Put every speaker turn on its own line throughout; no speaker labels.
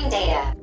Entering data.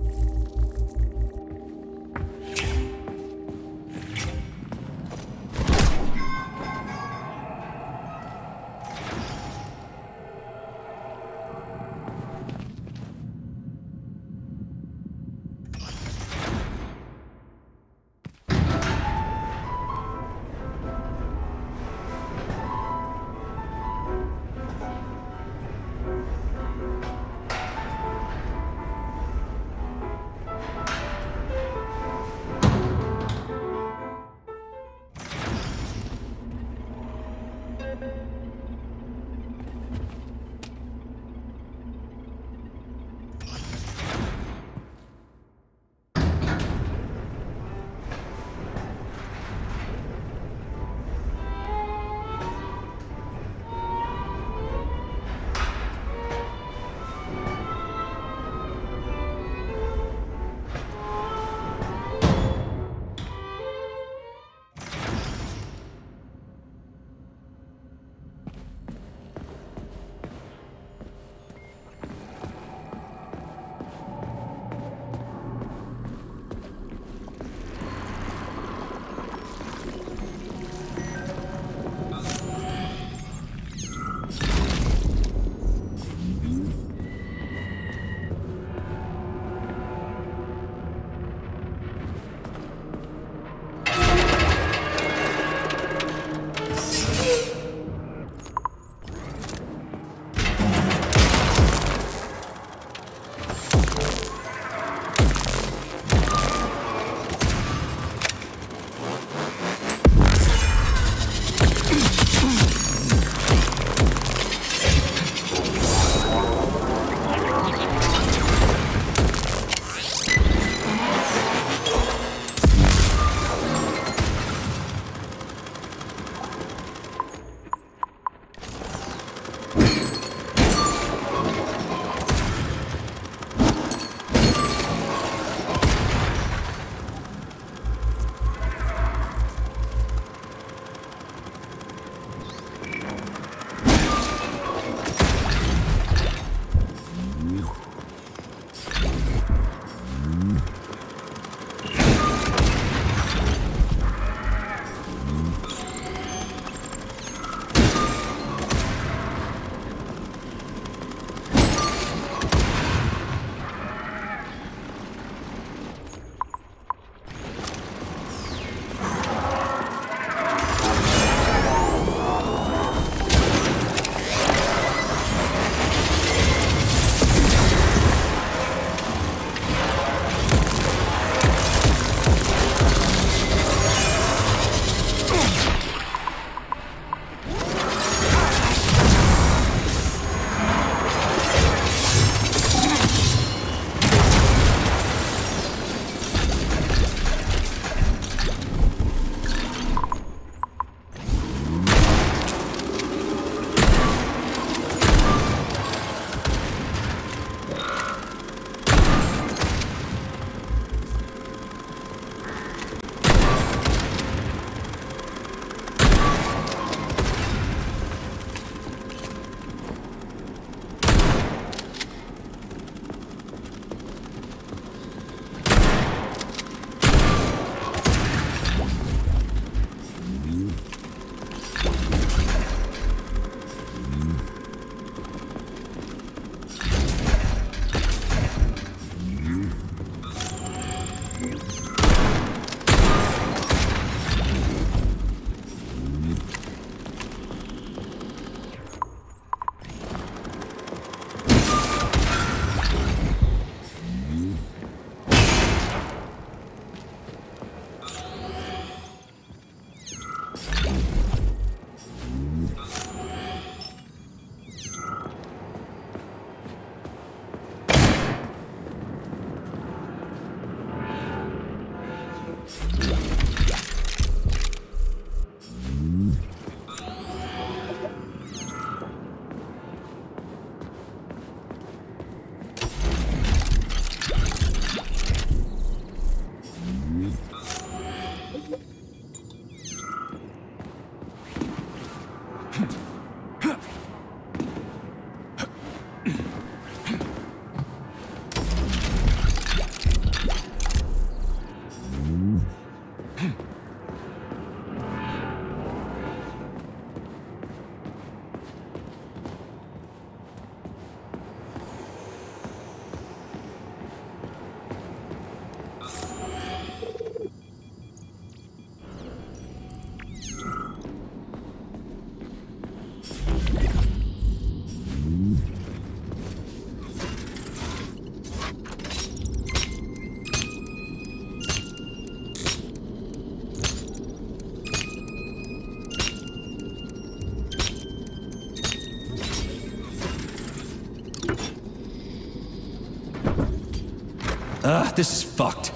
This is fucked.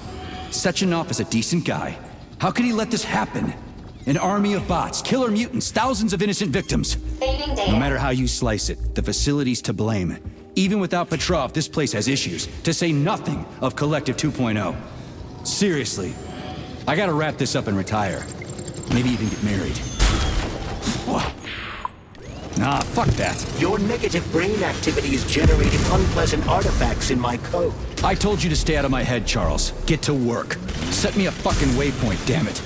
Sechenov is a decent guy. How could he let this happen? An army of bots, killer mutants, thousands of innocent victims. No matter how you slice it, the facility's to blame. Even without Petrov, this place has issues, to say nothing of Collective 2.0. Seriously, I gotta wrap this up and retire. Maybe even get married. Nah, fuck that.
Your negative brain activity is generating unpleasant artifacts in my code.
I told you to stay out of my head, Charles. Get to work. Set me a fucking waypoint, damn it.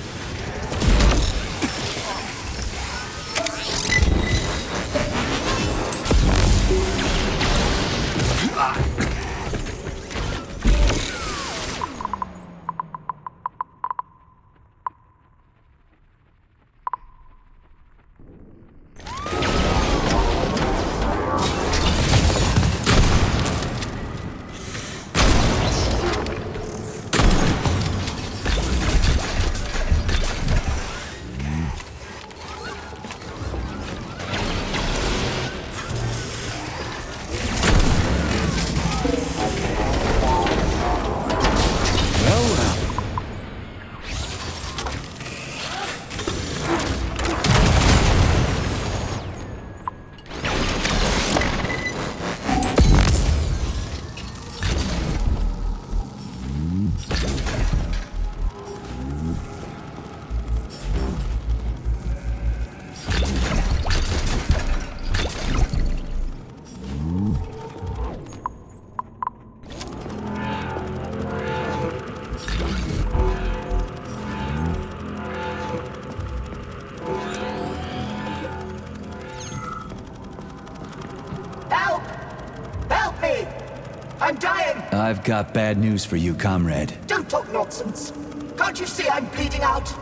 I'm dying!
I've got bad news for you, comrade.
Don't talk nonsense. Can't you see I'm bleeding out?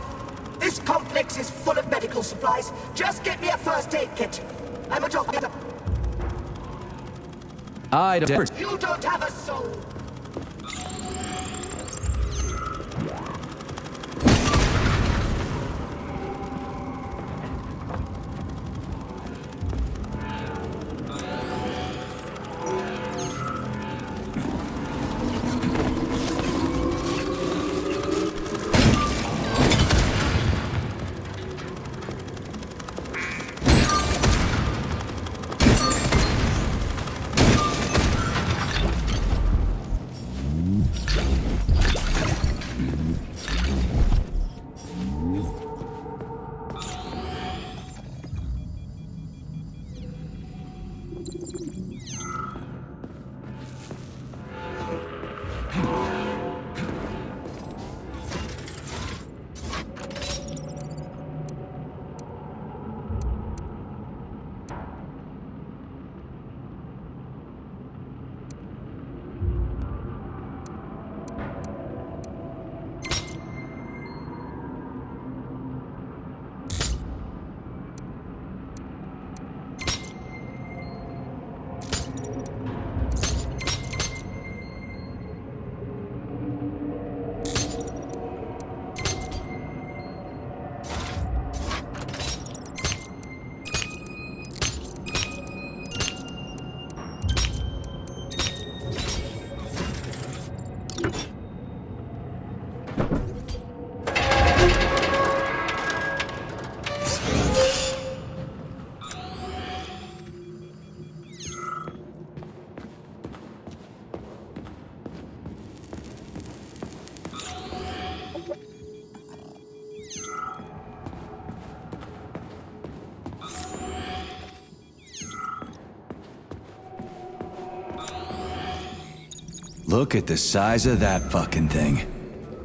This complex is full of medical supplies. Just get me a first aid kit. I'm a doctor.
I don't...
You don't have a soul.
Look at the size of that fucking thing.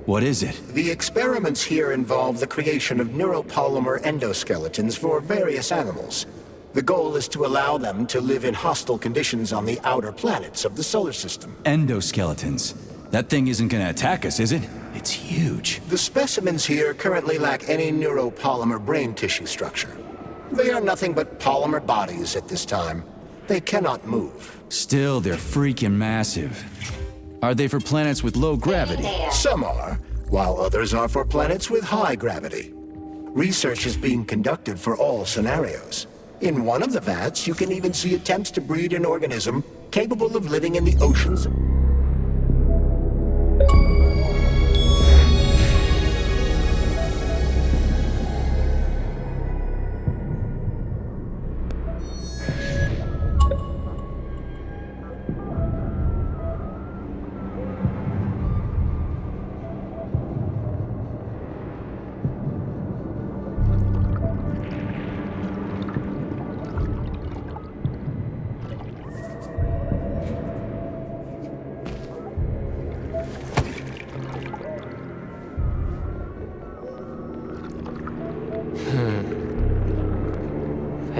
What is it?
The experiments here involve the creation of neuropolymer endoskeletons for various animals. The goal is to allow them to live in hostile conditions on the outer planets of the solar system.
Endoskeletons. That thing isn't gonna attack us, is it? It's huge.
The specimens here currently lack any neuropolymer brain tissue structure. They are nothing but polymer bodies at this time. They cannot move.
Still, they're freaking massive. Are they for planets with low gravity?
Some are, while others are for planets with high gravity. Research is being conducted for all scenarios. In one of the vats, you can even see attempts to breed an organism capable of living in the oceans.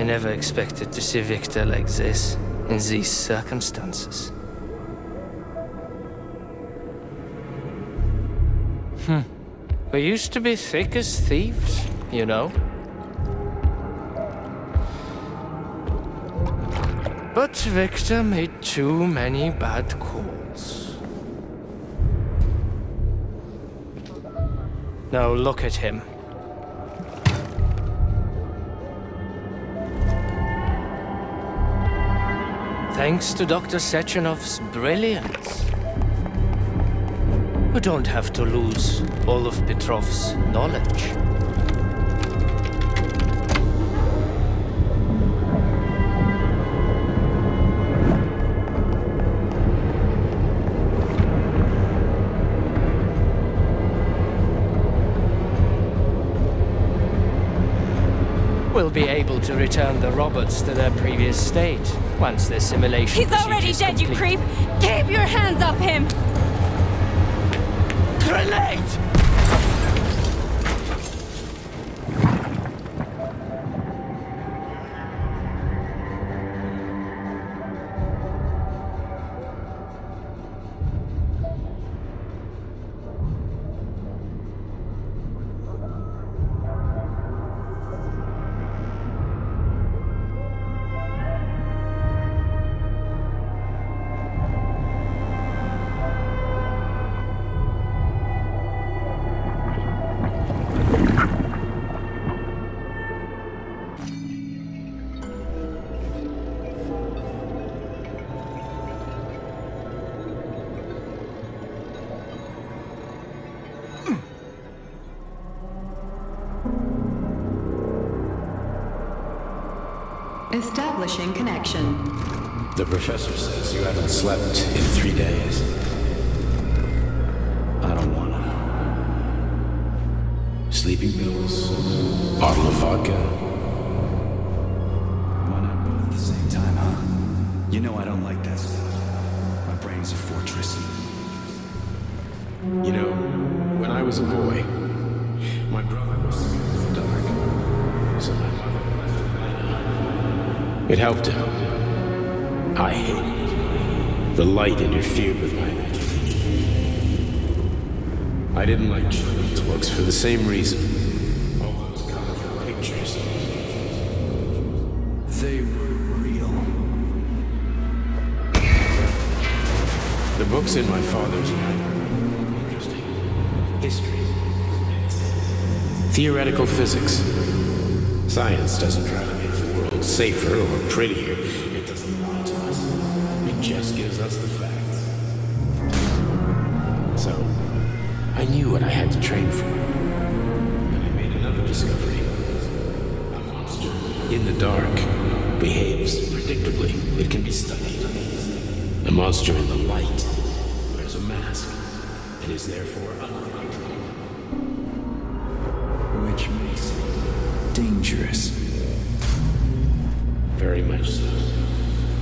never expected to see Victor like this, in these circumstances. We used to be thick as thieves, you know? But Victor made too many bad calls. Now look at him. Thanks to Dr. Sechenov's brilliance, we don't have to lose all of Petrov's knowledge. We'll be able to return the robots to their previous state once their simulation
He's already
procedures
dead, you
complete.
creep! Keep your hands off him!
Grenade!
Establishing connection.
The professor says you haven't slept in 3 days. I don't wanna. Sleeping pills, bottle of vodka.
Why not both at the same time, huh? You know I don't like that stuff. My brain's a fortress.
You know, when I was a boy, my brother was scared of the dark. So my mother left Atlanta. It helped him. I hated it. The light interfered with my imagination. I didn't like children's books for the same reason. All those colorful pictures.
They were real.
The books in my father's library were interesting. History. Theoretical physics. Science doesn't try to make the world safer or prettier. It doesn't lie to us. It just gives us the facts. So, I knew what I had to train for. And I made another discovery. A monster in the dark behaves predictably. It can be studied. A monster in the light wears a mask and is therefore unpredictable.
Which makes it dangerous.
Very much so.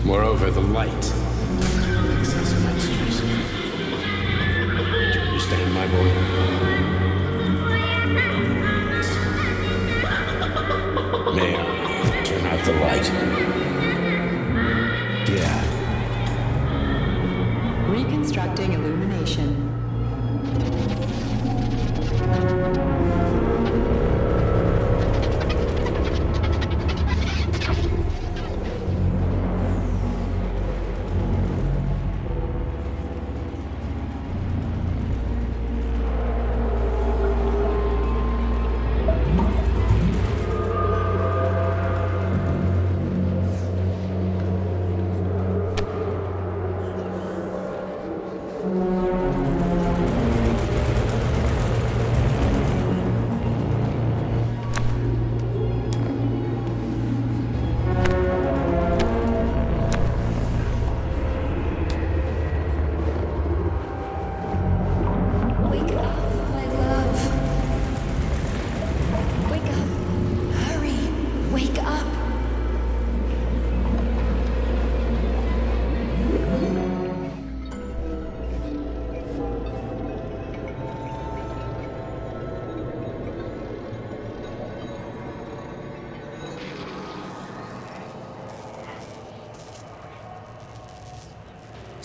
Moreover, the light makes us monsters. Do you understand, my boy? May I turn out the light?
Yeah.
Reconstructing illumination.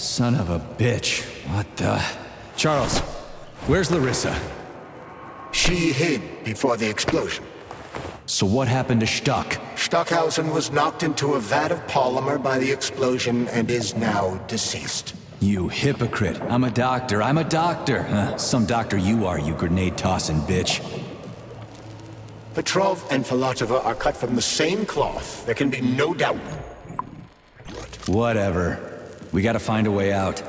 Son of a bitch. What the... Charles, where's Larissa?
She hid before the explosion.
So what happened to Stuck?
Stockhausen was knocked into a vat of polymer by the explosion and is now deceased.
You hypocrite. I'm a doctor. Some doctor you are, you grenade-tossing bitch.
Petrov and Filatova are cut from the same cloth. There can be no doubt.
Whatever. We gotta find a way out.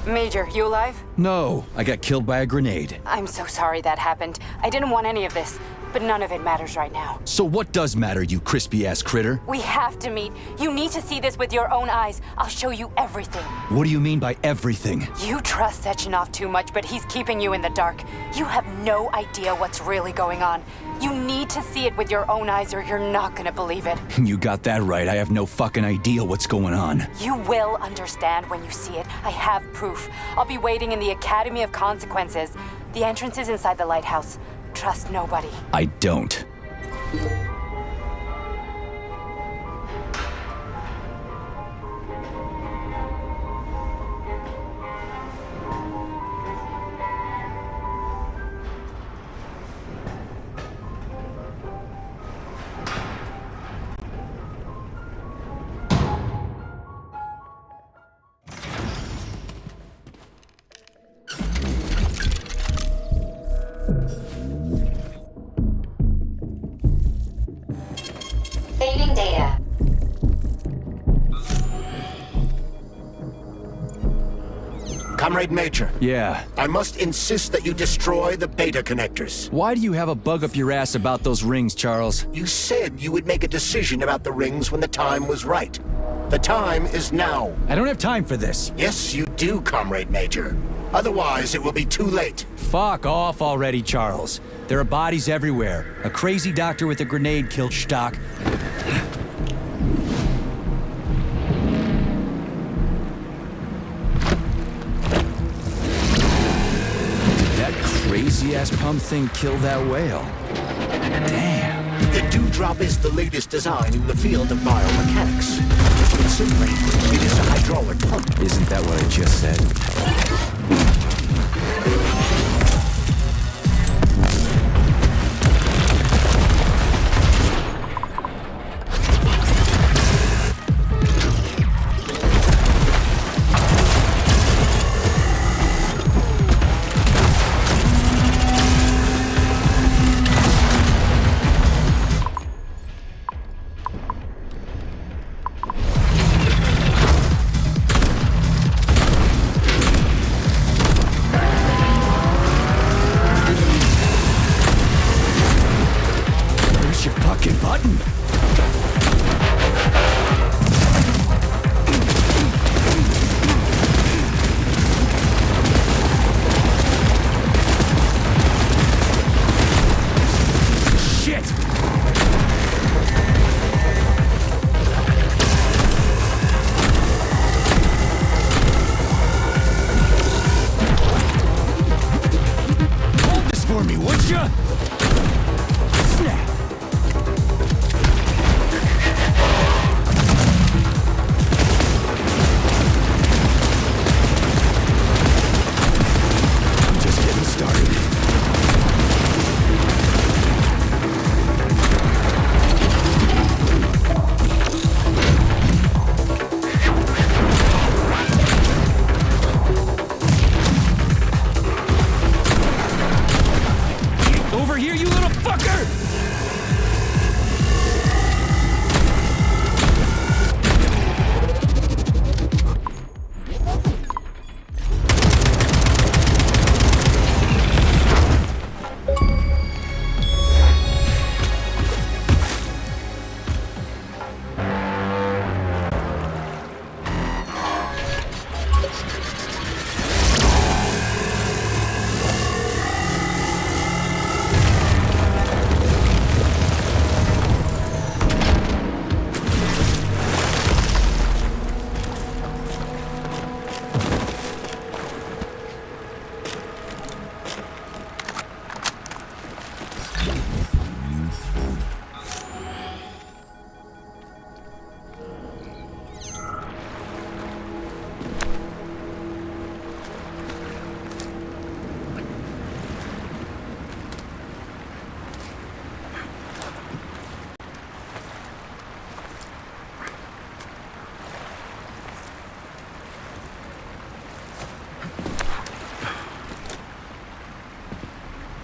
Major, you alive?
No, I got killed by a grenade.
I'm so sorry that happened. I didn't want any of this, but none of it matters right now.
So what does matter, you crispy-ass critter?
We have to meet. You need to see this with your own eyes. I'll show you everything.
What do you mean by everything?
You trust Sechenov too much, but he's keeping you in the dark. You have no idea what's really going on. You need to see it with your own eyes or you're not gonna believe it.
You got that right. I have no fucking idea what's going on.
You will understand when you see it. I have proof. I'll be waiting in the Academy of Consequences. The entrance is inside the lighthouse. Trust nobody.
I don't.
Saving data.
Comrade Major.
Yeah.
I must insist that you destroy the beta connectors.
Why do you have a bug up your ass about those rings, Charles?
You said you would make a decision about the rings when the time was right. The time is now.
I don't have time for this.
Yes, you do, Comrade Major. Otherwise, it will be too late.
Fuck off already, Charles. There are bodies everywhere. A crazy doctor with a grenade killed Stock. That crazy-ass pump thing killed that whale. Damn.
The Dewdrop is the latest design in the field of biomechanics. Put simply, it is a hydraulic pump.
Isn't that what I just said?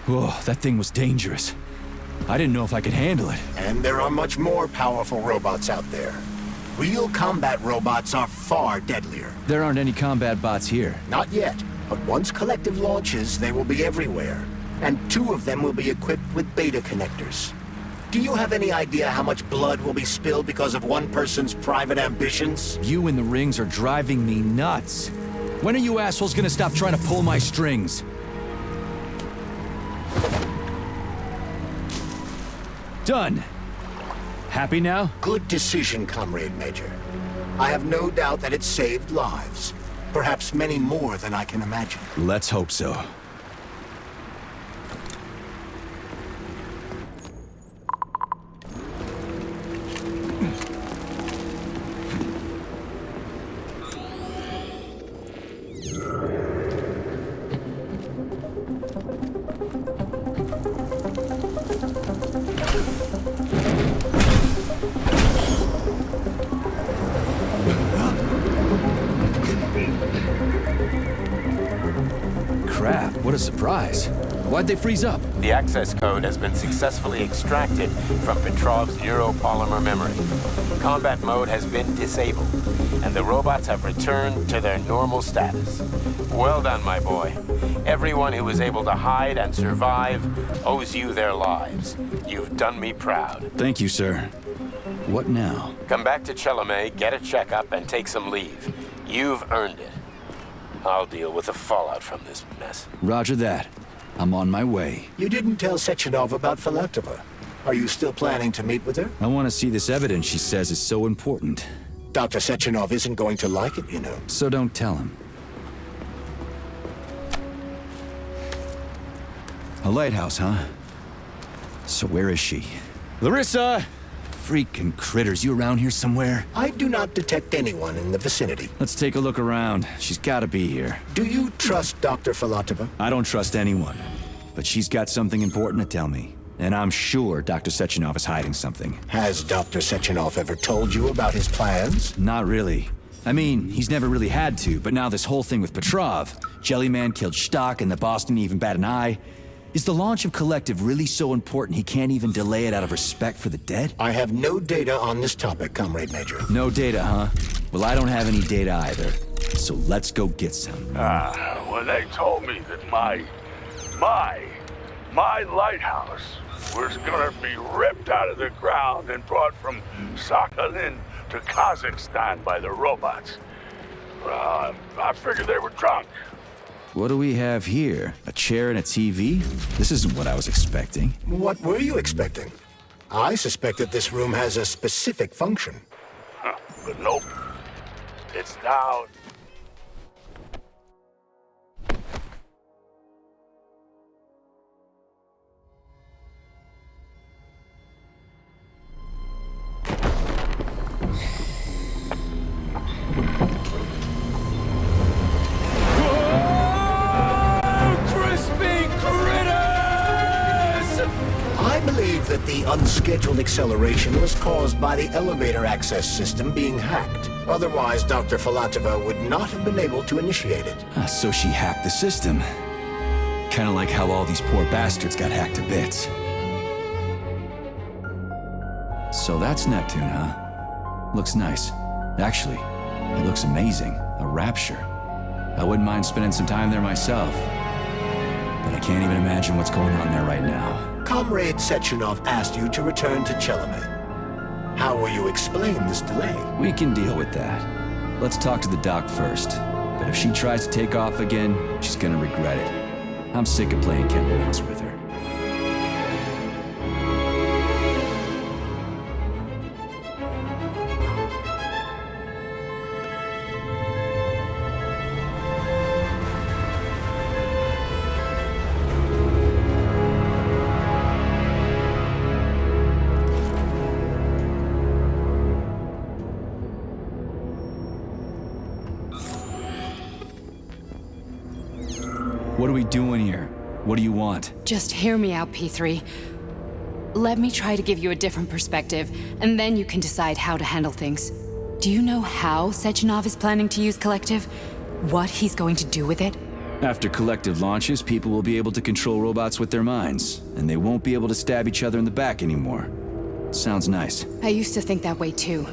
Whoa, that thing was dangerous. I didn't know if I could handle it.
And there are much more powerful robots out there. Real combat robots are far deadlier.
There aren't any combat bots here.
Not yet, but once Collective launches, they will be everywhere. And 2 of them will be equipped with beta connectors. Do you have any idea how much blood will be spilled because of one person's private ambitions?
You in the rings are driving me nuts. When are you assholes gonna stop trying to pull my strings? Done. Happy now?
Good decision, Comrade Major. I have no doubt that it saved lives. Perhaps many more than I can imagine.
Let's hope so. Crap, what a surprise. Why'd they freeze up?
The access code has been successfully extracted from Petrov's neuropolymer memory. Combat mode has been disabled, and the robots have returned to their normal status. Well done, my boy. Everyone who was able to hide and survive owes you their lives. You've done me proud.
Thank you, sir. What now?
Come back to Chelome, get a checkup, and take some leave. You've earned it. I'll deal with the fallout from this mess.
Roger that. I'm on my way.
You didn't tell Sechenov about Filatova. Are you still planning to meet with her?
I want to see this evidence she says is so important.
Dr. Sechenov isn't going to like it, you know.
So don't tell him. A lighthouse, huh? So where is she? Larissa! Freaking critters, you around here somewhere?
I do not detect anyone in the vicinity.
Let's take a look around. She's gotta be here.
Do you trust Dr. Filatova?
I don't trust anyone. But she's got something important to tell me. And I'm sure Dr. Sechenov is hiding something.
Has Dr. Sechenov ever told you about his plans?
Not really. I mean, he's never really had to, but now this whole thing with Petrov, Jellyman killed Stock and the boss didn't even bat an eye. Is the launch of Collective really so important he can't even delay it out of respect for the dead?
I have no data on this topic, Comrade Major.
No data, huh? Well, I don't have any data either. So let's go get some.
When they told me that my lighthouse was gonna be ripped out of the ground and brought from Sakhalin to Kazakhstan by the robots, I figured they were drunk.
What do we have here? A chair and a TV? This isn't what I was expecting.
What were you expecting? I suspect that this room has a specific function.
But nope. It's down.
That the unscheduled acceleration was caused by the elevator access system being hacked. Otherwise, Dr. Filatova would not have been able to initiate it.
So she hacked the system. Kinda like how all these poor bastards got hacked to bits. So that's Neptune, huh? Looks nice. Actually, it looks amazing. A rapture. I wouldn't mind spending some time there myself. But I can't even imagine what's going on there right now.
Comrade Sechenov asked you to return to Chelome. How will you explain this delay?
We can deal with that. Let's talk to the doc first. But if she tries to take off again, she's gonna regret it. I'm sick of playing cat and mouse with her. What are we doing here? What do you want?
Just hear me out, P3. Let me try to give you a different perspective, and then you can decide how to handle things. Do you know how Sechenov is planning to use Collective? What he's going to do with it?
After Collective launches, people will be able to control robots with their minds, and they won't be able to stab each other in the back anymore. Sounds nice.
I used to think that way too.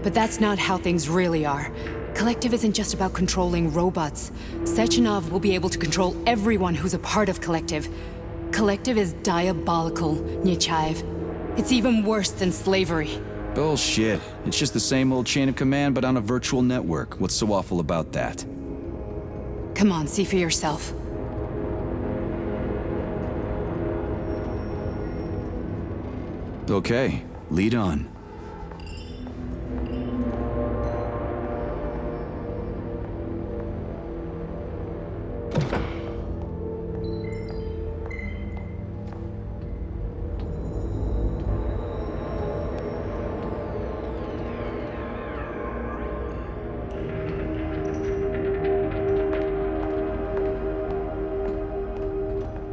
But that's not how things really are. Collective isn't just about controlling robots. Sechenov will be able to control everyone who's a part of Collective. Collective is diabolical, Nechayev. It's even worse than slavery.
Bullshit. It's just the same old chain of command, but on a virtual network. What's so awful about that?
Come on, see for yourself.
Okay, lead on.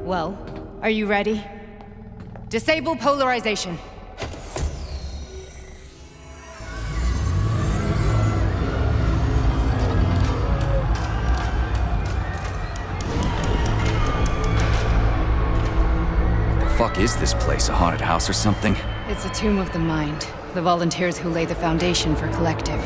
Well, are you ready? Disable polarization.
The fuck is this place? A haunted house or something?
It's a tomb of the mind. The volunteers who lay the foundation for Collective.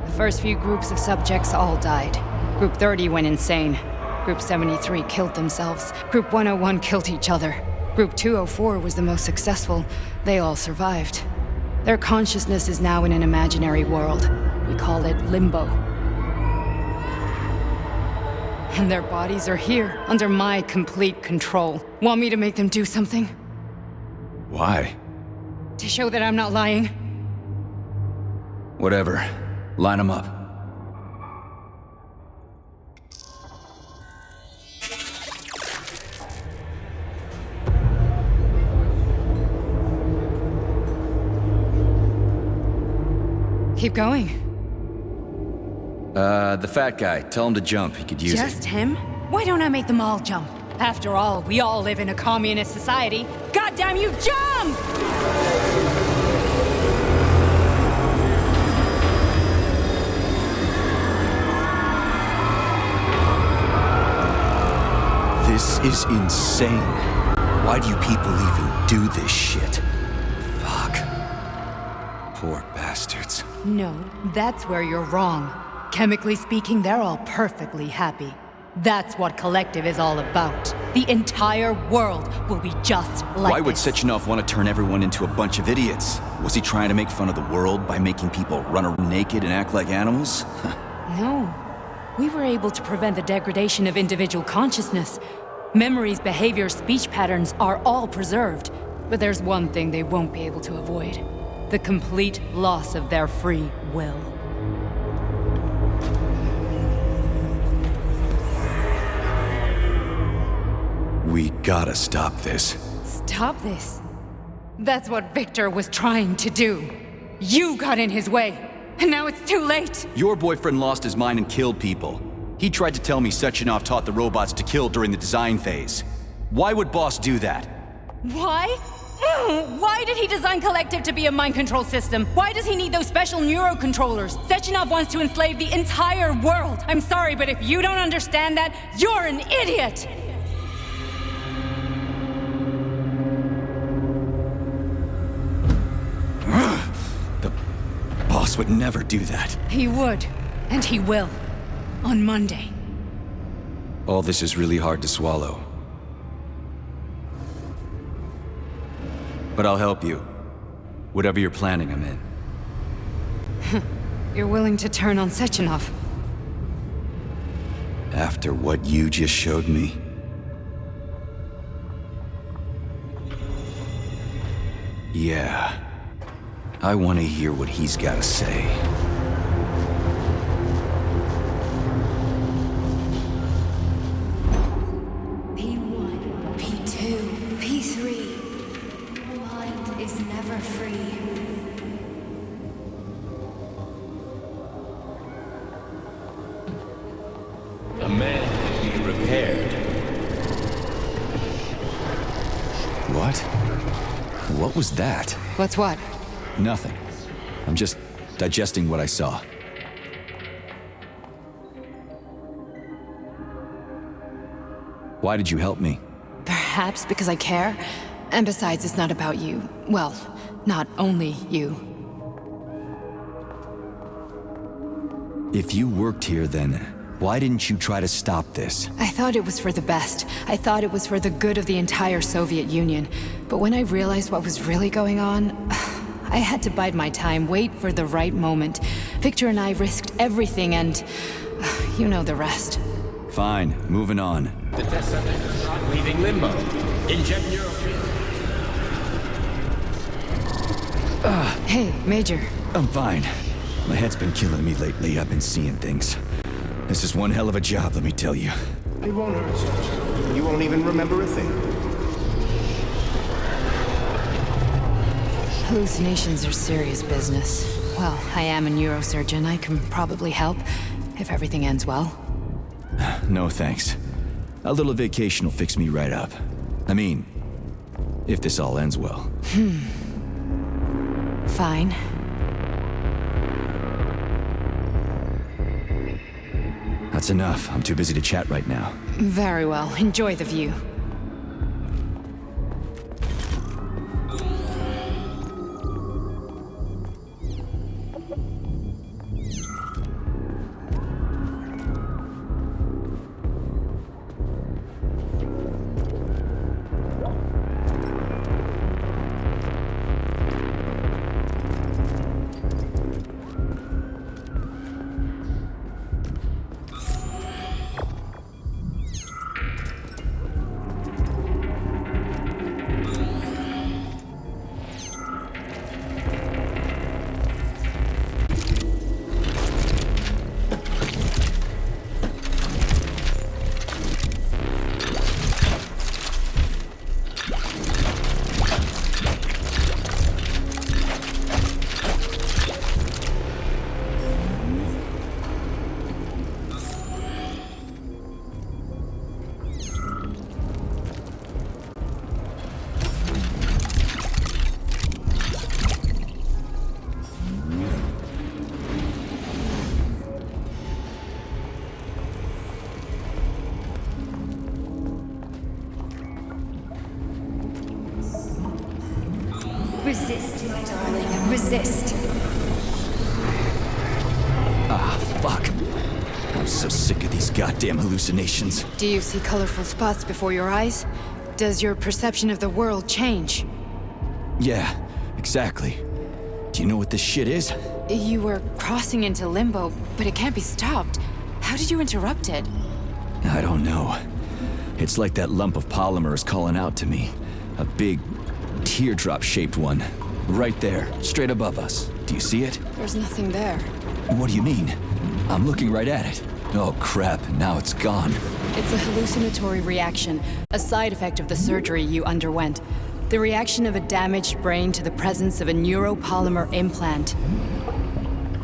The first few groups of subjects all died. Group 30 went insane. Group 73 killed themselves. Group 101 killed each other. Group 204 was the most successful. They all survived. Their consciousness is now in an imaginary world. We call it Limbo. And their bodies are here, under my complete control. Want me to make them do something?
Why?
To show that I'm not lying?
Whatever. Line them up.
Keep going.
The fat guy. Tell him to jump. He could use it.
Just him? Why don't I make them all jump? After all, we all live in a communist society. Goddamn you, jump!
This is insane. Why do you people even do this shit? Fuck. Poor bastards.
No, that's where you're wrong. Chemically speaking, they're all perfectly happy. That's what Collective is all about. The entire world will be just like
Why would
this.
Sechenov want to turn everyone into a bunch of idiots? Was he trying to make fun of the world by making people run around naked and act like animals?
No. We were able to prevent the degradation of individual consciousness. Memories, behaviors, speech patterns are all preserved. But there's one thing they won't be able to avoid. The complete loss of their free will.
We gotta stop this.
Stop this. That's what Victor was trying to do. You got in his way, and now it's too late.
Your boyfriend lost his mind and killed people. He tried to tell me Sechenov taught the robots to kill during the design phase. Why would Boss do that?
Why? Why did he design Collective to be a mind control system? Why does he need those special neurocontrollers? Sechenov wants to enslave the entire world. I'm sorry, but if you don't understand that, you're an idiot!
The boss would never do that.
He would, and he will. On Monday.
All this is really hard to swallow. But I'll help you. Whatever you're planning, I'm in.
You're willing to turn on Sechenov?
After what you just showed me? Yeah. I want to hear what he's got to say.
P1, P2, P3. Your mind is never free.
A man can be repaired.
What? What was that?
What's what?
Nothing. I'm just digesting what I saw. Why did you help me?
Perhaps because I care. And besides, it's not about you. Well, not only you.
If you worked here, then why didn't you try to stop this?
I thought it was for the best. I thought it was for the good of the entire Soviet Union. But when I realized what was really going on, I had to bide my time, wait for the right moment. Victor and I risked everything and... you know the rest.
Fine, moving on.
The test subject is not leaving limbo. Inject neurotransmitter.
Hey, Major.
I'm fine. My head's been killing me lately. I've been seeing things. This is one hell of a job, let me tell you.
It won't hurt, Sergeant. You won't even remember a thing.
Hallucinations are serious business. Well, I am a neurosurgeon. I can probably help, if everything ends well.
No thanks. A little vacation will fix me right up. I mean, if this all ends well.
Fine.
That's enough. I'm too busy to chat right now.
Very well. Enjoy the view.
Resist, my darling. Resist.
Ah, fuck. I'm so sick of these goddamn hallucinations.
Do you see colorful spots before your eyes? Does your perception of the world change?
Yeah, exactly. Do you know what this shit is?
You were crossing into limbo, but it can't be stopped. How did you interrupt it?
I don't know. It's like that lump of polymer is calling out to me. A big, teardrop-shaped one. Right there, straight above us. Do you see it?
There's nothing there.
What do you mean? I'm looking right at it. Oh crap, now it's gone.
It's a hallucinatory reaction, a side effect of the surgery you underwent. The reaction of a damaged brain to the presence of a neuropolymer implant.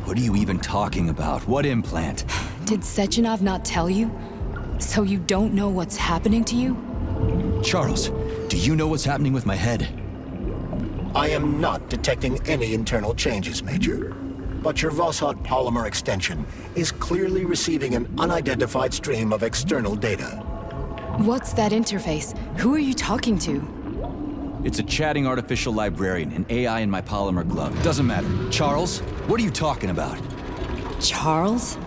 What are you even talking about? What implant?
Did Sechenov not tell you? So you don't know what's happening to you?
Charles, do you know what's happening with my head?
I am not detecting any internal changes, Major. But your Voshod polymer extension is clearly receiving an unidentified stream of external data.
What's that interface? Who are you talking to?
It's a chatting artificial librarian, an AI in my polymer glove. Doesn't matter. Charles, what are you talking about?
Charles?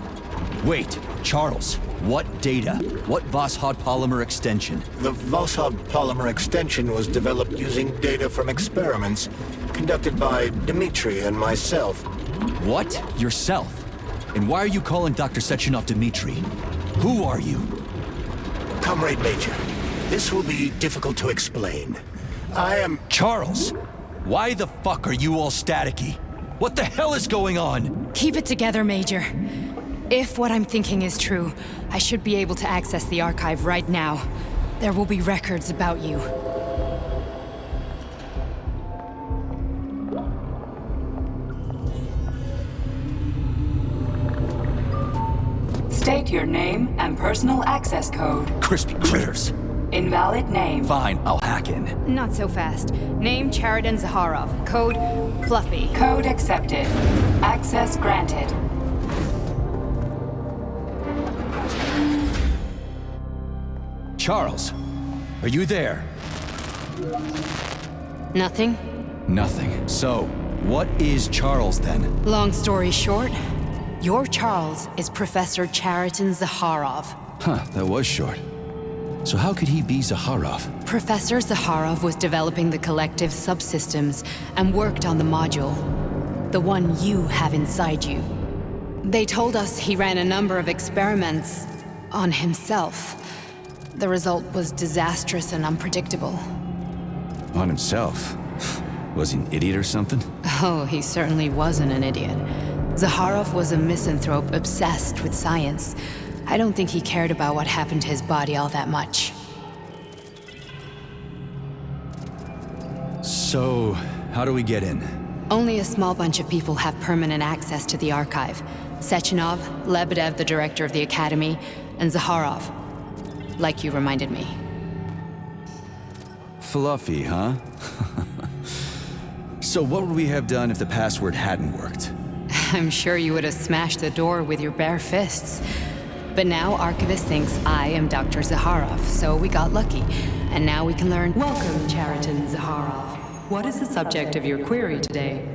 Wait, Charles, what data? What Voshod polymer extension?
The Voshod polymer extension was developed using data from experiments conducted by Dmitri and myself.
What? Yourself? And why are you calling Dr. Sechenov Dmitri? Who are you?
Comrade Major, this will be difficult to explain. I am...
Charles! Why the fuck are you all staticky? What the hell is going on?
Keep it together, Major. If what I'm thinking is true, I should be able to access the archive right now. There will be records about you.
State your name and personal access code.
Crispy critters.
Invalid name.
Fine, I'll hack in.
Not so fast. Name Cheridan Zaharov. Code Fluffy.
Code accepted. Access granted.
Charles, are you there?
Nothing?
Nothing. So, what is Charles then?
Long story short, your Charles is Professor Chariton Zakharov.
Huh, that was short. So how could he be Zakharov?
Professor Zakharov was developing the collective subsystems and worked on the module. The one you have inside you. They told us he ran a number of experiments on himself. The result was disastrous and unpredictable.
On himself? Was he an idiot or something?
Oh, he certainly wasn't an idiot. Zakharov was a misanthrope obsessed with science. I don't think he cared about what happened to his body all that much.
So, how do we get in?
Only a small bunch of people have permanent access to the archive. Sechenov, Lebedev, the director of the Academy, and Zakharov. Like you reminded me.
Fluffy, huh? So what would we have done if the password hadn't worked?
I'm sure you would have smashed the door with your bare fists. But now Archivist thinks I am Dr. Zakharov, so we got lucky. And now we can learn—
Welcome, Chariton Zakharov. What is the subject of your query today?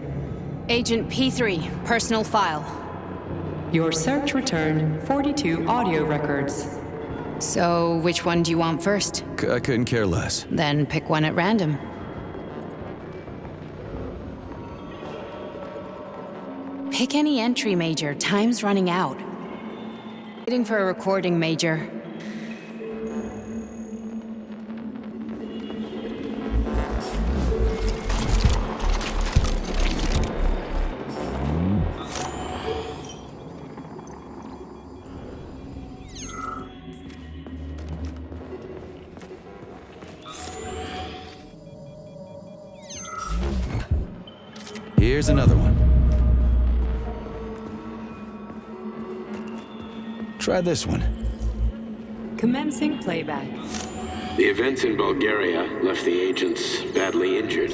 Agent P3, personal file.
Your search returned 42 audio records.
So, which one do you want first?
I couldn't care less.
Then pick one at random. Pick any entry, Major. Time's running out. Waiting for a recording, Major.
Here's another one. Try this one.
Commencing playback.
The events in Bulgaria left the agents badly injured.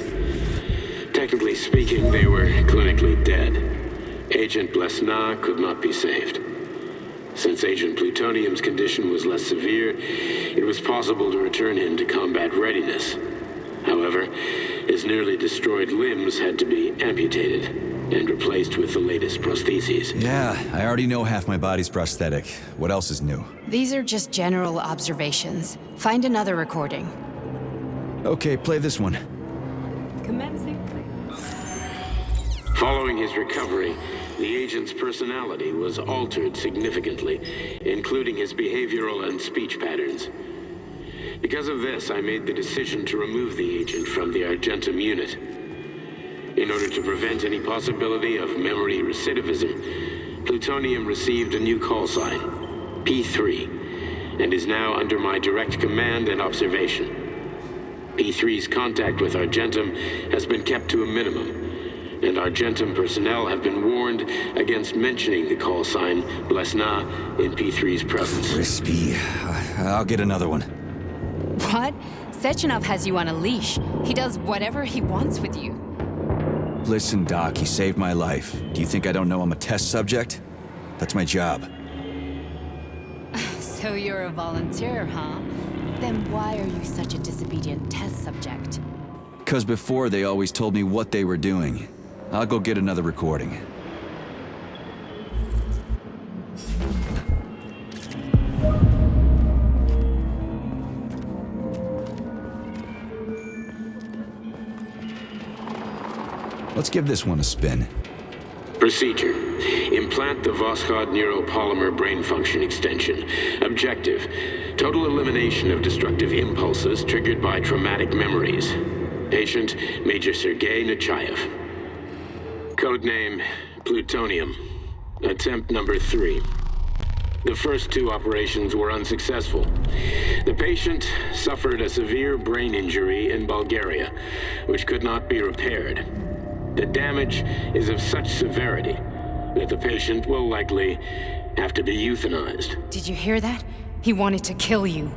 Technically speaking, they were clinically dead. Agent Blesna could not be saved. Since Agent Plutonium's condition was less severe, it was possible to return him to combat readiness. However, his nearly destroyed limbs had to be amputated and replaced with the latest prostheses.
Yeah, I already know half my body's prosthetic. What else is new?
These are just general observations. Find another recording.
Okay, play this one.
Commencing.
Following his recovery, the agent's personality was altered significantly, including his behavioral and speech patterns. Because of this, I made the decision to remove the agent from the Argentum unit. In order to prevent any possibility of memory recidivism, Plutonium received a new call sign, P3, and is now under my direct command and observation. P3's contact with Argentum has been kept to a minimum, and Argentum personnel have been warned against mentioning the call sign Blesna in P3's presence.
Crispy. I'll get another one.
What? Sechenov has you on a leash. He does whatever he wants with you.
Listen, Doc, he saved my life. Do you think I don't know I'm a test subject? That's my job.
So you're a volunteer, huh? Then why are you such a disobedient test subject?
'Cause before they always told me what they were doing. I'll go get another recording. Let's give this one a spin.
Procedure. Implant the Voskhod neuropolymer brain function extension. Objective. Total elimination of destructive impulses triggered by traumatic memories. Patient, Major Sergei Nechayev. Codename, Plutonium. Attempt number 3. The first 2 operations were unsuccessful. The patient suffered a severe brain injury in Bulgaria, which could not be repaired. The damage is of such severity that the patient will likely have to be euthanized.
Did you hear that? He wanted to kill you.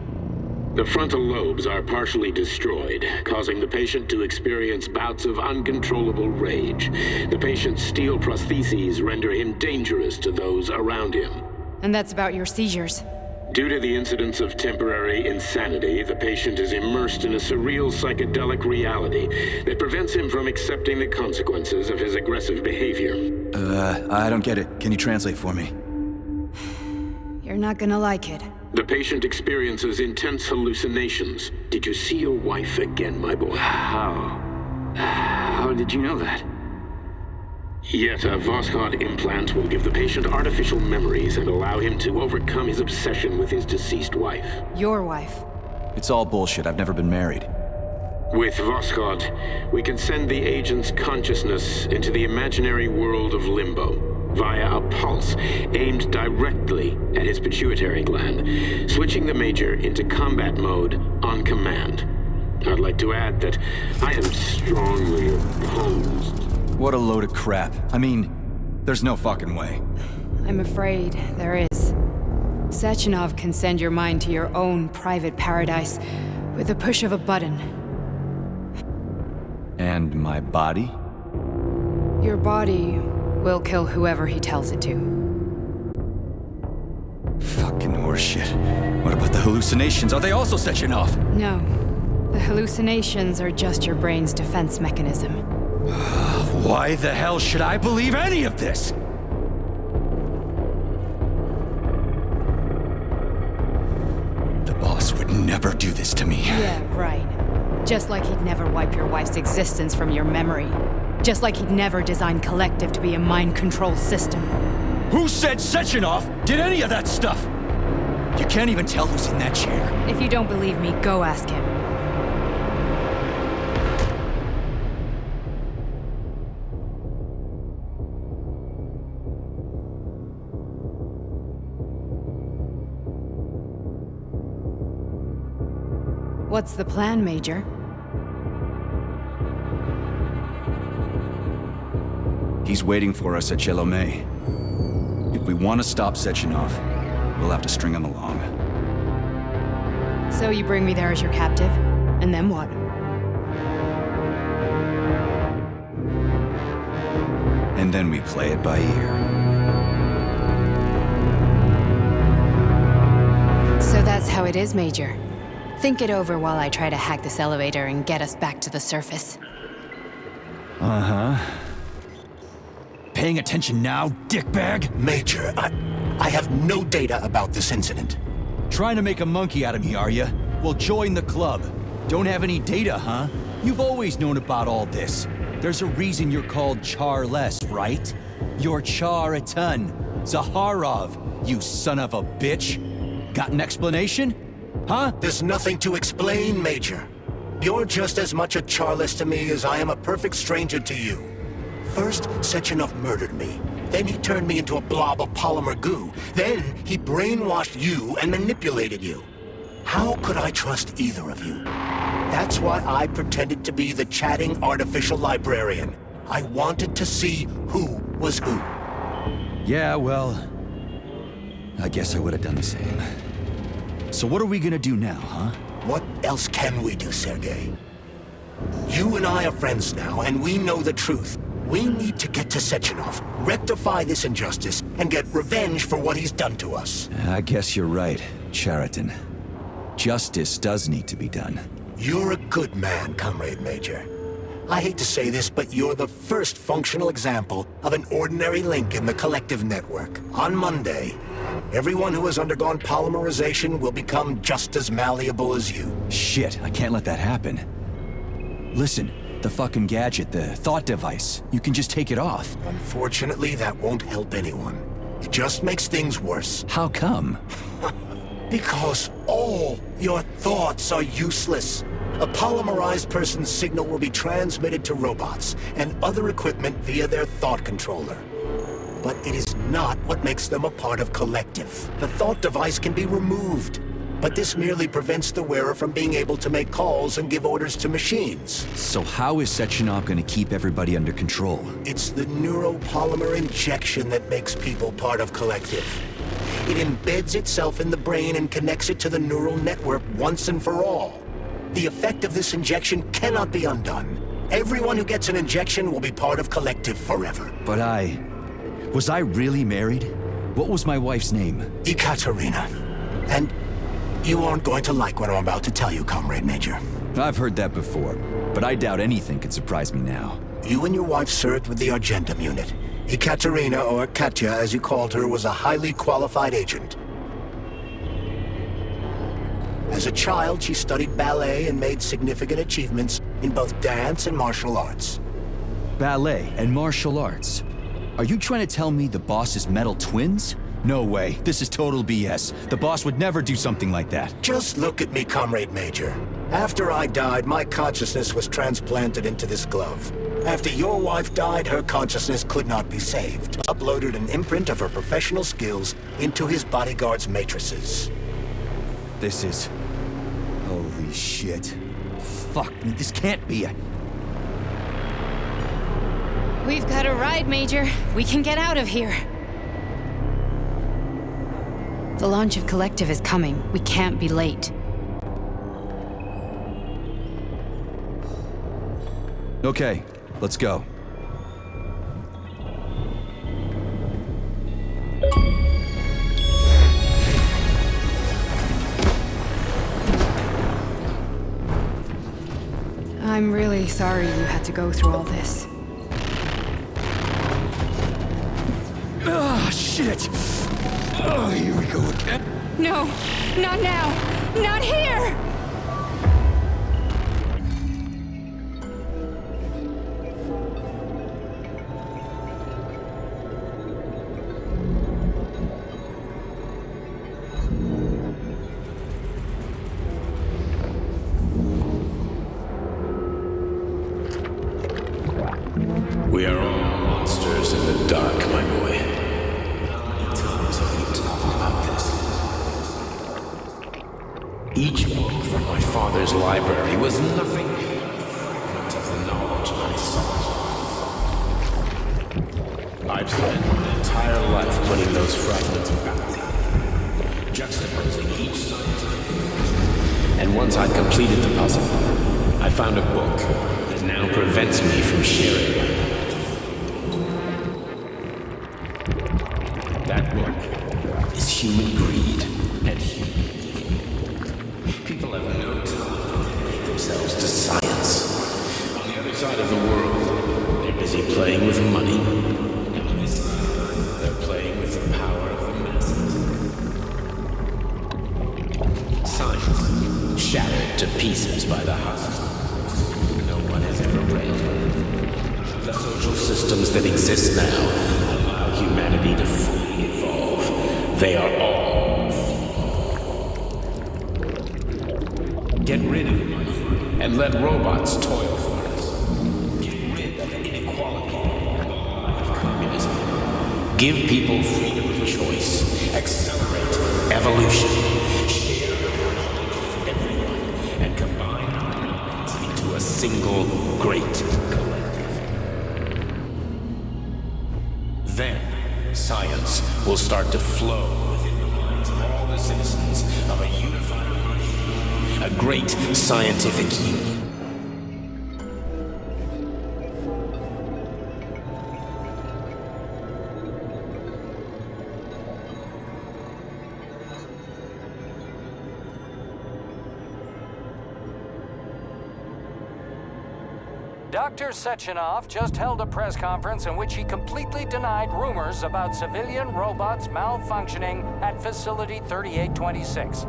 The frontal lobes are partially destroyed, causing the patient to experience bouts of uncontrollable rage. The patient's steel prostheses render him dangerous to those around him.
And that's about your seizures.
Due to the incidence of temporary insanity, the patient is immersed in a surreal psychedelic reality that prevents him from accepting the consequences of his aggressive behavior.
I don't get it. Can you translate for me?
You're not gonna like it.
The patient experiences intense hallucinations. Did you see your wife again, my boy?
How did you know that?
Yet a Voskhod implant will give the patient artificial memories and allow him to overcome his obsession with his deceased wife.
Your wife.
It's all bullshit. I've never been married.
With Voskhod, we can send the agent's consciousness into the imaginary world of Limbo via a pulse aimed directly at his pituitary gland, switching the Major into combat mode on command. I'd like to add that I am strongly opposed.
What a load of crap. I mean, there's no fucking way.
I'm afraid there is. Sechenov can send your mind to your own private paradise with the push of a button.
And my body?
Your body will kill whoever he tells it to.
Fucking horseshit. What about the hallucinations? Are they also Sechenov?
No. The hallucinations are just your brain's defense mechanism.
Why the hell should I believe any of this? The boss would never do this to me.
Yeah, right. Just like he'd never wipe your wife's existence from your memory. Just like he'd never design Collective to be a mind control system.
Who said Sechenov did any of that stuff? You can't even tell who's in that chair.
If you don't believe me, go ask him. What's the plan, Major?
He's waiting for us at Chelomey. If we want to stop Sechenov, we'll have to string him along.
So you bring me there as your captive, and then what?
And then we play it by ear.
So that's how it is, Major. Think it over while I try to hack this elevator and get us back to the surface.
Uh-huh. Paying attention now, dickbag?
Major, I have no data about this incident.
Trying to make a monkey out of me, are you? Well, join the club. Don't have any data, huh? You've always known about all this. There's a reason you're called Charless, right? You're Char-a-ton. Zaharov, you son of a bitch. Got an explanation? Huh?
There's nothing to explain, Major. You're just as much a Charless to me as I am a perfect stranger to you. First, Sechenov murdered me. Then he turned me into a blob of polymer goo. Then he brainwashed you and manipulated you. How could I trust either of you? That's why I pretended to be the chatting artificial librarian. I wanted to see who was who.
Yeah, well, I guess I would have done the same. So what are we gonna do now, huh?
What else can we do, Sergei? You and I are friends now, and we know the truth. We need to get to Sechenov, rectify this injustice, and get revenge for what he's done to us.
I guess you're right, Chariton. Justice does need to be done.
You're a good man, Comrade Major. I hate to say this, but you're the first functional example of an ordinary link in the Collective network. On Monday, everyone who has undergone polymerization will become just as malleable as you.
Shit, I can't let that happen. Listen, the fucking gadget, the thought device, you can just take it off.
Unfortunately, that won't help anyone. It just makes things worse.
How come?
Because all your thoughts are useless. A polymerized person's signal will be transmitted to robots and other equipment via their thought controller. But it is not what makes them a part of Collective. The thought device can be removed, but this merely prevents the wearer from being able to make calls and give orders to machines.
So how is Sechenov gonna keep everybody under control?
It's the neuropolymer injection that makes people part of Collective. It embeds itself in the brain and connects it to the neural network once and for all. The effect of this injection cannot be undone. Everyone who gets an injection will be part of Collective forever.
But was I really married? What was my wife's name?
Ekaterina. And you aren't going to like what I'm about to tell you, Comrade Major.
I've heard that before, but I doubt anything could surprise me now.
You and your wife served with the Argentum unit. Ekaterina, or Katya as you called her, was a highly qualified agent. As a child, she studied ballet and made significant achievements in both dance and martial arts.
Ballet and martial arts? Are you trying to tell me the boss is metal twins? No way. This is total BS. The boss would never do something like that.
Just look at me, Comrade Major. After I died, my consciousness was transplanted into this glove. After your wife died, her consciousness could not be saved. Uploaded an imprint of her professional skills into his bodyguard's matrices.
This is... Holy shit. Fuck me, this can't be a...
We've got a ride, Major. We can get out of here. The launch of Collective is coming. We can't be late.
Okay, let's go.
I'm really sorry you had to go through all this.
Ah, shit! Oh, here we go again.
No, not now. Not here!
We are all monsters in the dark, my boy. How many times have we talked about this? Each book from my father's library was nothing but of the knowledge I sought. I've spent my entire life putting those fragments back together, juxtaposing each scientific theory. And once I'd completed the puzzle, I found a book that now prevents me from sharing my knowledge. That book is human greed and human evil. People have no time to dedicate themselves to science. On the other side of the world, they're busy playing with money. And on this side, they're playing with the power of the masses. Science, shattered to pieces by the hustle. No one has ever read. The social systems that exist now allow humanity to fully evolve. They are all flawed. Get rid of money and let robots toil for us. Get rid of inequality and the lie of communism. Give people freedom of choice. Accelerate evolution. Share knowledge with everyone and combine our minds into a single great collective. Then, science will start to flow within the minds of all the citizens of a unified nation, a great scientific union.
Dr. Sechenov just held a press conference in which he completely denied rumors about civilian robots malfunctioning at Facility 3826.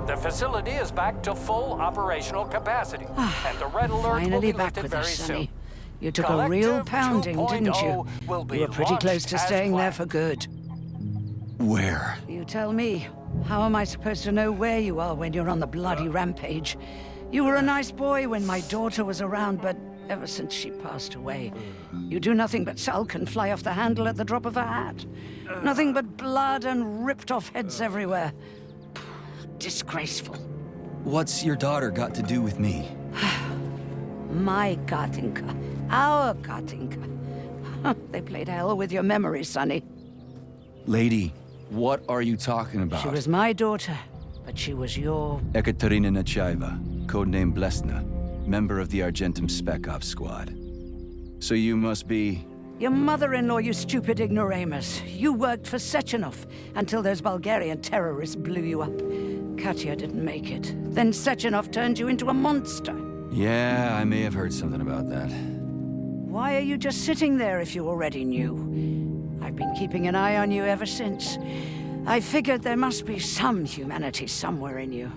The facility is back to full operational capacity, and the red alert will
Finally
be
back
lifted
with
very
us,
soon.
Sonny. You took a real pounding, didn't you? You were pretty close to staying there for good.
Where?
You tell me. How am I supposed to know where you are when you're on the bloody rampage? You were a nice boy when my daughter was around, but ever since she passed away, you do nothing but sulk and fly off the handle at the drop of a hat. Nothing but blood and ripped off heads everywhere. Disgraceful.
What's your daughter got to do with me?
My Katinka. Our Katinka. They played hell with your memory, Sonny.
Lady, what are you talking about?
She was my daughter, but she was your...
Ekaterina Nechaeva, codename Blesna, member of the Argentum Spec Ops Squad. So you must be
Your mother-in-law, you stupid ignoramus. You worked for Sechenov until those Bulgarian terrorists blew you up. Katya didn't make it. Then Sechenov turned you into a monster.
Yeah, I may have heard something about that.
Why are you just sitting there if you already knew? I've been keeping an eye on you ever since. I figured there must be some humanity somewhere in you.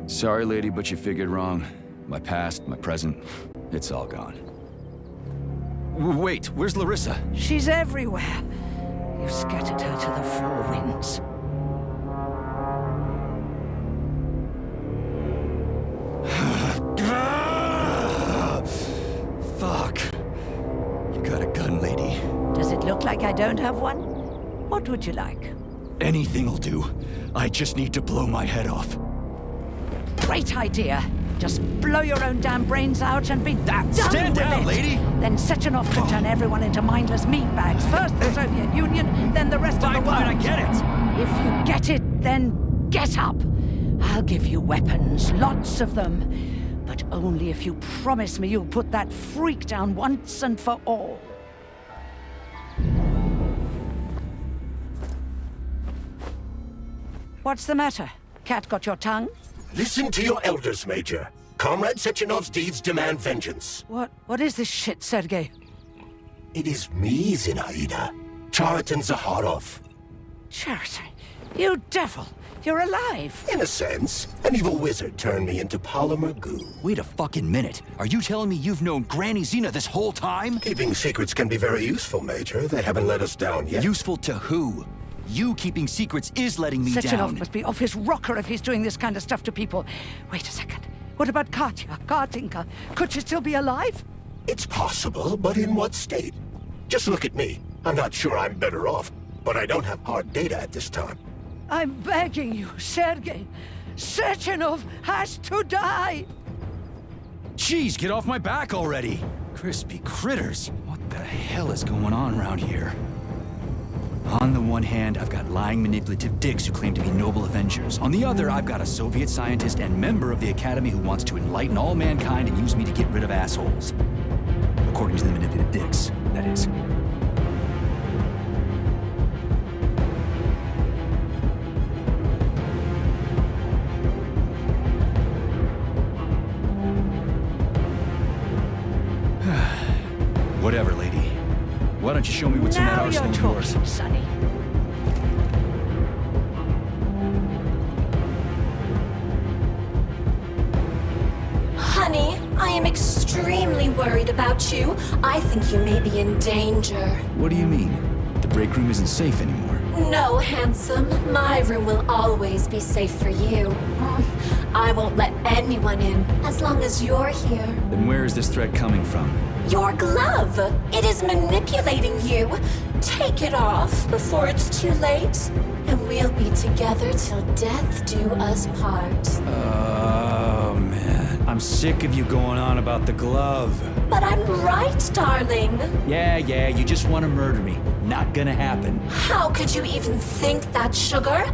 Sorry, lady, but you figured wrong. My past, my present, it's all gone. Wait, where's Larissa?
She's everywhere. You scattered her to the four winds.
Fuck. You got a gun, lady.
Does it look like I don't have one? What would you like?
Anything'll do. I just need to blow my head off.
Great idea. Just blow your own damn brains out and be done
Stand
with
down,
it.
lady!
Then Sechenov could turn everyone into mindless meatbags. First the Soviet Union, then the rest of the world.
Fine, I get it.
If you get it, then get up. I'll give you weapons, lots of them. But only if you promise me you'll put that freak down once and for all. What's the matter? Cat got your tongue?
Listen to your elders, Major. Comrade Sechenov's deeds demand vengeance.
What is this shit, Sergei?
It is me, Zinaida. Chariton Zakharov.
Chariton? You devil! You're alive!
In a sense. An evil wizard turned me into polymer goo.
Wait a fucking minute. Are you telling me you've known Granny Zina this whole time?
Keeping secrets can be very useful, Major. They haven't let us down yet.
Useful to who? You keeping secrets is letting me
Sechenov
down.
must be off his rocker if he's doing this kind of stuff to people. Wait a second. What about Katya, Kartinka? Could she still be alive?
It's possible, but in what state? Just look at me. I'm not sure I'm better off, but I don't have hard data at this time.
I'm begging you, Sergei. Sechenov has to die!
Jeez, get off my back already! Crispy critters. What the hell is going on around here? On the one hand, I've got lying, manipulative dicks who claim to be noble avengers. On the other, I've got a Soviet scientist and member of the Academy who wants to enlighten all mankind and use me to get rid of assholes. According to the manipulative dicks, that is. Whatever, lady. Why don't you show me what's in that arsenal of yours?
Now you're talking, Sonny.
Honey, I am extremely worried about you. I think you may be in danger.
What do you mean? The break room isn't safe anymore.
No, handsome. My room will always be safe for you. I won't let anyone in as long as you're here.
Then where is this threat coming from?
Your glove! It is manipulating you. Take it off before it's too late, and we'll be together till death do us part.
Oh, man. I'm sick of you going on about the glove.
But I'm right, darling.
Yeah, you just want to murder me. Not gonna happen.
How could you even think that, sugar?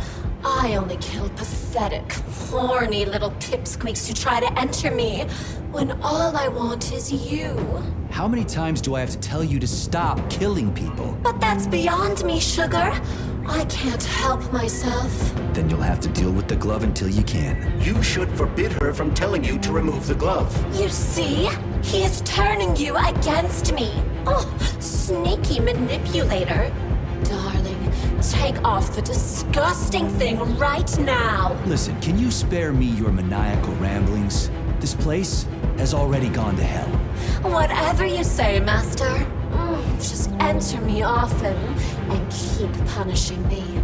I only kill pathetic, horny little pipsqueaks who try to enter me, when all I want is you.
How many times do I have to tell you to stop killing people?
But that's beyond me, sugar. I can't help myself.
Then you'll have to deal with the glove until you can.
You should forbid her from telling you to remove the glove.
You see? He is turning you against me. Oh, sneaky manipulator. Darling, take off the disgusting thing right now.
Listen, can you spare me your maniacal ramblings? This place has already gone to hell.
Whatever you say, Master. Just enter me often and keep punishing me.